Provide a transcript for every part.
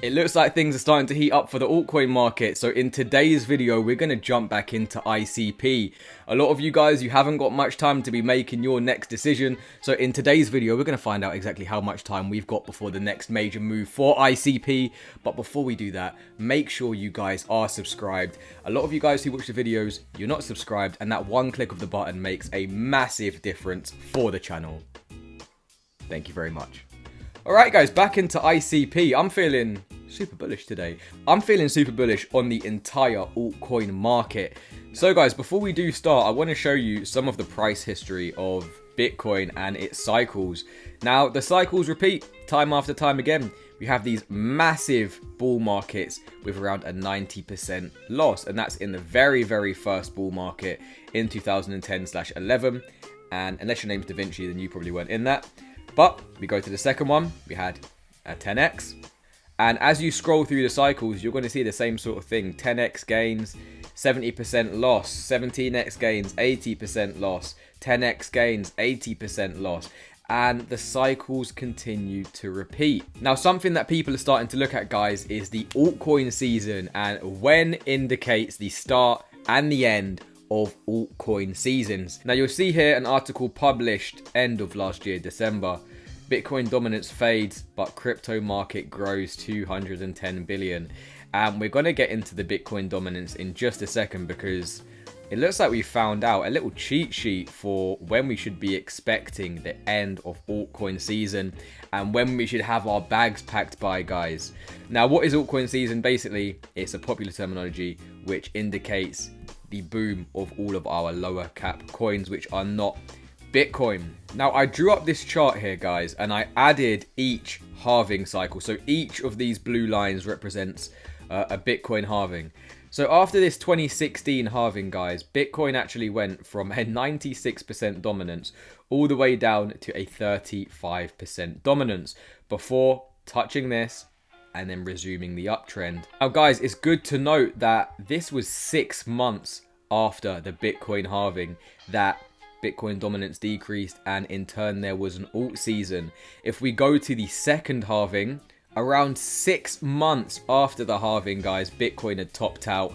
It looks like things are starting to heat up for the altcoin market. So in today's video, we're going to jump back into ICP. A lot of you guys, you haven't got much time to be making your next decision. So in today's video, we're going to find out exactly how much time we've got before the next major move for ICP. But before we do that, make sure you guys are subscribed. A lot of you guys who watch the videos, you're not subscribed, and that one click of the button makes a massive difference for the channel. Thank you very much. Alright guys, back into ICP. I'm feeling super bullish today. I'm feeling super bullish on the entire altcoin market. So guys, before we do start, I want to show you some of the price history of Bitcoin and its cycles. Now, the cycles repeat time after time again. We have these massive bull markets with around a 90% loss, and that's in the very first bull market in 2010/11. And unless your name's Da Vinci, then you probably weren't in that. But we go to the second one, we had a 10x. And as you scroll through the cycles, you're going to see the same sort of thing. 10x gains, 70% loss, 17x gains, 80% loss, 10x gains, 80% loss. And the cycles continue to repeat. Now, something that people are starting to look at, guys, is the altcoin season, and when indicates the start and the end of altcoin seasons. Now, you'll see here an article published end of last year, December. Bitcoin dominance fades, but crypto market grows 210 billion. And we're going to get into the Bitcoin dominance in just a second, because it looks like we found out a little cheat sheet for when we should be expecting the end of altcoin season and when we should have our bags packed by, guys. Now, what is altcoin season? Basically, it's a popular terminology which indicates the boom of all of our lower cap coins, which are not Bitcoin. Now, I drew up this chart here, guys, and I added each halving cycle. So each of these blue lines represents a Bitcoin halving. So after this 2016 halving, guys, Bitcoin actually went from a 96% dominance all the way down to a 35% dominance before touching this and then resuming the uptrend. Now, guys, it's good to note that this was 6 months after the Bitcoin halving that Bitcoin dominance decreased, and in turn there was an alt season. If we go to the second halving, around 6 months after the halving, guys, Bitcoin had topped out,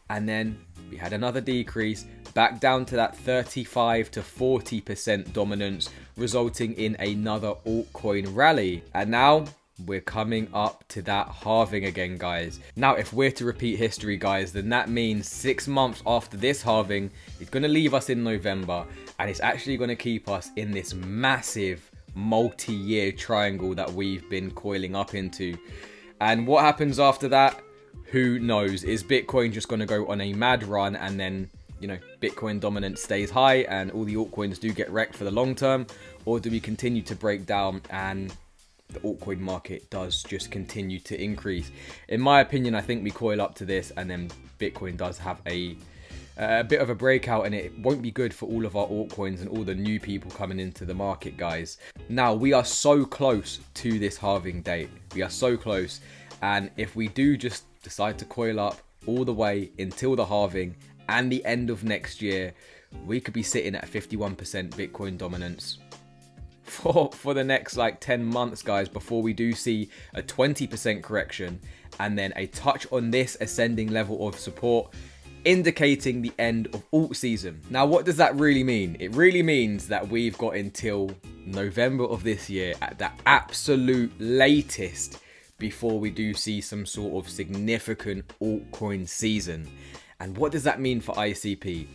and then we had another decrease back down to that 35 to 40% dominance, resulting in another altcoin rally. And now we're coming up to that halving again, guys. Now, if we're to repeat history, guys, then that means 6 months after this halving, it's going to leave us in November, and it's actually going to keep us in this massive multi-year triangle that we've been coiling up into. And what happens after that? Who knows? Is Bitcoin just going to go on a mad run and then, you know, Bitcoin dominance stays high and all the altcoins do get wrecked for the long term? Or do we continue to break down and the altcoin market does just continue to increase? In my opinion, I think we coil up to this and then Bitcoin does have a bit of a breakout, and it won't be good for all of our altcoins and all the new people coming into the market, guys. Now, we are so close to this halving date. We are so close. And if we do just decide to coil up all the way until the halving and the end of next year, we could be sitting at 51% Bitcoin dominance for the next like 10 months, guys, before we do see a 20% correction and then a touch on this ascending level of support, indicating the end of alt season. Now, what does that really mean? It really means that we've got until November of this year at the absolute latest before we do see some sort of significant altcoin season. And what does that mean for ICP?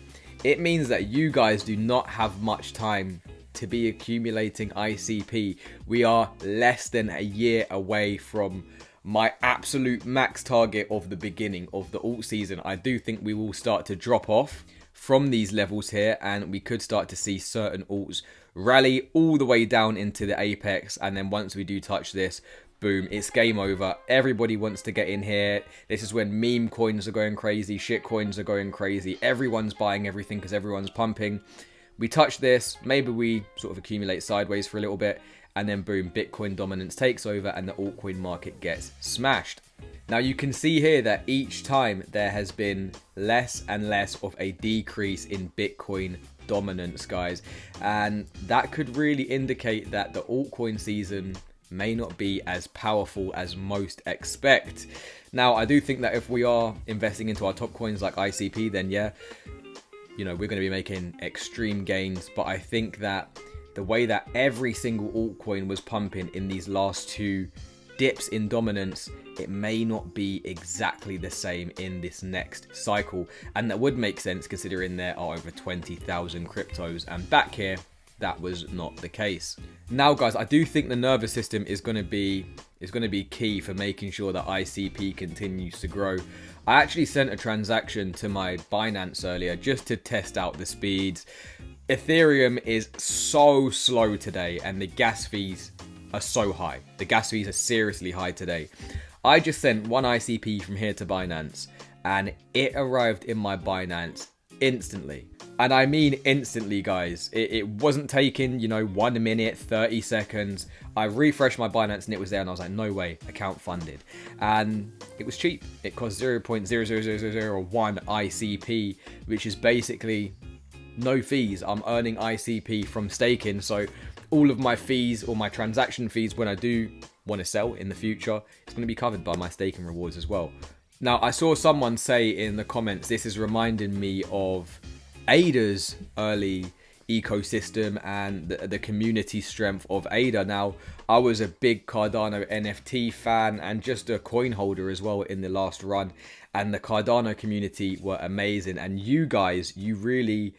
It means that you guys do not have much time to be accumulating ICP. We are less than a year away from my absolute max target of the beginning of the alt season. I do think we will start to drop off from these levels here, and we could start to see certain alts rally all the way down into the apex, and then once we do touch this, boom, it's game over. Everybody wants to get in here. This is when meme coins are going crazy, shit coins are going crazy, everyone's buying everything because everyone's pumping. We touch this, maybe we sort of accumulate sideways for a little bit, and then boom, Bitcoin dominance takes over and the altcoin market gets smashed. Now, you can see here that each time there has been less and less of a decrease in Bitcoin dominance, guys, and that could really indicate that the altcoin season may not be as powerful as most expect. Now, I do think that if we are investing into our top coins like ICP, then yeah, you know, we're going to be making extreme gains. But I think that the way that every single altcoin was pumping in these last two dips in dominance, it may not be exactly the same in this next cycle. And that would make sense considering there are over 20,000 cryptos, and back here, that was not the case. Now, guys, I do think the nervous system is going to be key for making sure that ICP continues to grow. I actually sent a transaction to my Binance earlier just to test out the speeds. Ethereum is so slow today, and the gas fees are so high. The gas fees are seriously high today. I just sent one ICP from here to Binance, and it arrived in my Binance instantly. And I mean instantly, guys. It wasn't taking, you know, 1 minute, 30 seconds. I refreshed my Binance and it was there, and I was like, no way, account funded. And it was cheap. It cost 0.00001 ICP, which is basically no fees. I'm earning ICP from staking, so all of my fees or my transaction fees when I do want to sell in the future, it's going to be covered by my staking rewards as well. Now, I saw someone say in the comments, this is reminding me of ADA's early ecosystem and the community strength of ADA. Now, I was a big Cardano NFT fan and just a coin holder as well in the last run, and the Cardano community were amazing. And you guys, you really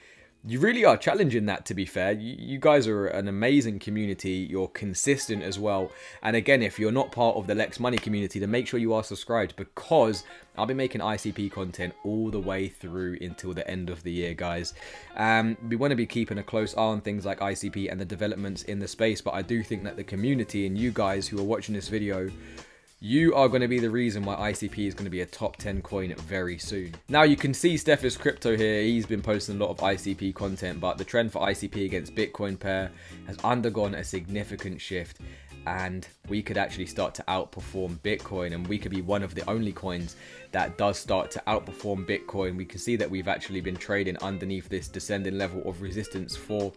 are challenging that, to be fair. You guys are an amazing community. You're consistent as well. And again, if you're not part of the Lex Money community, then make sure you are subscribed, because I'll be making ICP content all the way through until the end of the year, guys. We want to be keeping a close eye on things like ICP and the developments in the space, but I do think that the community and you guys who are watching this video, you are going to be the reason why ICP is going to be a top 10 coin very soon. Now, you can see Steph's Crypto here. He's been posting a lot of ICP content, but the trend for ICP against Bitcoin pair has undergone a significant shift, and we could actually start to outperform Bitcoin, and we could be one of the only coins that does start to outperform Bitcoin. We can see that we've actually been trading underneath this descending level of resistance for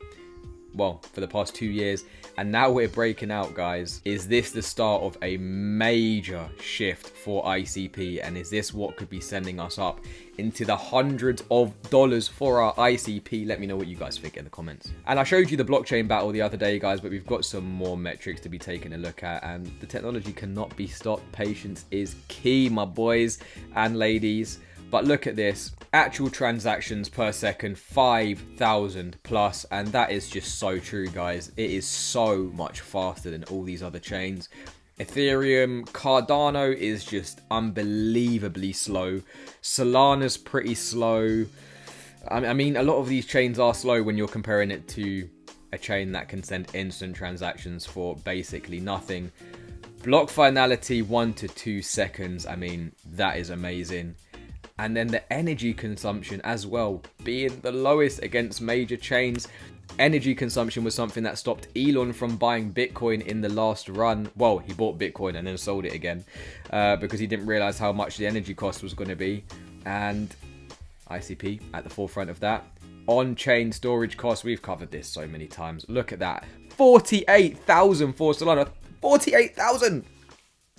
the past 2 years, and now we're breaking out, guys. Is this the start of a major shift for ICP, and is this what could be sending us up into the hundreds of dollars for our ICP? Let me know what you guys think in the comments. And I showed you the blockchain battle the other day, guys, but we've got some more metrics to be taking a look at, and the technology cannot be stopped. Patience is key, my boys and ladies. But look at this, actual transactions per second, 5,000 plus, and that is just so true, guys. It is so much faster than all these other chains. Ethereum, Cardano is just unbelievably slow. Solana's pretty slow. I mean, a lot of these chains are slow when you're comparing it to a chain that can send instant transactions for basically nothing. Block finality, 1 to 2 seconds. I mean, that is amazing. And then the energy consumption as well, being the lowest against major chains. Energy consumption was something that stopped Elon from buying Bitcoin in the last run. Well, he bought Bitcoin and then sold it again because he didn't realize how much the energy cost was going to be. And ICP at the forefront of that. On-chain storage costs, we've covered this so many times. Look at that, 48,000 for Solana. 48,000!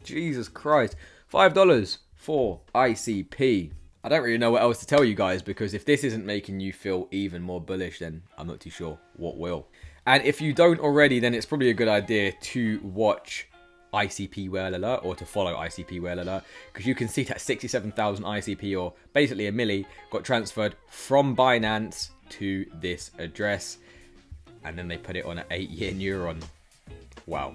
Jesus Christ. $5 for ICP. I don't really know what else to tell you guys, because if this isn't making you feel even more bullish, then I'm not too sure what will. And if you don't already, then it's probably a good idea to watch ICP Whale Alert, or to follow ICP Whale Alert, because you can see that 67,000 ICP, or basically a milli, got transferred from Binance to this address, and then they put it on an 8-year neuron. Wow.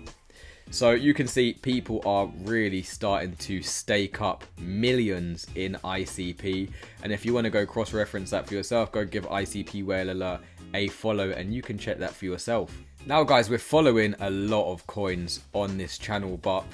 So you can see people are really starting to stake up millions in ICP. And if you want to go cross-reference that for yourself, go give ICP Whale Alert a follow and you can check that for yourself. Now, guys, we're following a lot of coins on this channel, but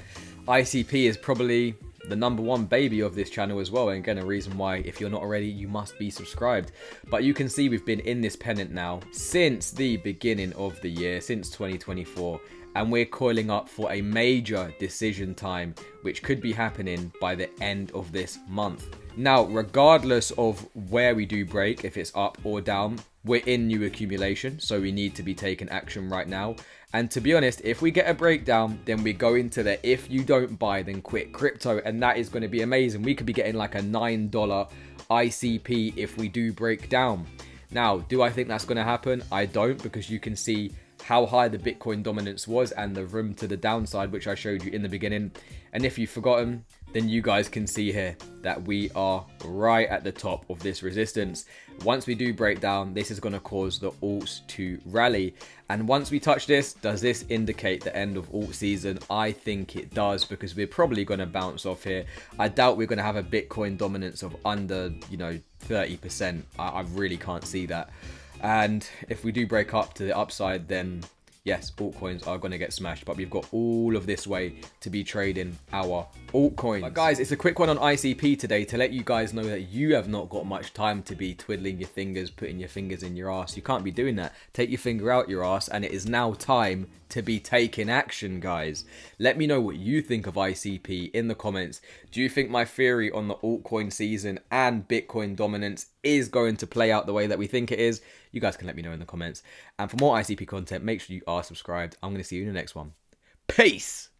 ICP is probably the #1 baby of this channel as well. And again, a reason why, if you're not already, you must be subscribed. But you can see we've been in this pennant now since the beginning of the year, since 2024. And we're coiling up for a major decision time, which could be happening by the end of this month. Now, regardless of where we do break, if it's up or down, we're in new accumulation, so we need to be taking action right now. And to be honest, if we get a breakdown, then we go into the if you don't buy, then quit crypto. And that is going to be amazing. We could be getting like a $9 ICP if we do break down. Now, do I think that's going to happen? I don't, because you can see how high the Bitcoin dominance was and the room to the downside, which I showed you in the beginning. And if you've forgotten, then you guys can see here that we are right at the top of this resistance. Once we do break down, this is going to cause the alts to rally. And once we touch this, does this indicate the end of alt season? I think it does, because we're probably going to bounce off here. I doubt we're going to have a Bitcoin dominance of under, 30%. I really can't see that. And if we do break up to the upside, then yes, altcoins are going to get smashed, but we've got all of this way to be trading our altcoins. But guys, it's a quick one on ICP today to let you guys know that you have not got much time to be twiddling your fingers, putting your fingers in your ass. You can't be doing that. Take your finger out your ass, and it is now time to be taking action, guys. Let me know what you think of ICP in the comments. Do you think my theory on the altcoin season and Bitcoin dominance is going to play out the way that we think it is? You guys can let me know in the comments. And for more ICP content, make sure you are subscribed. I'm going to see you in the next one. Peace!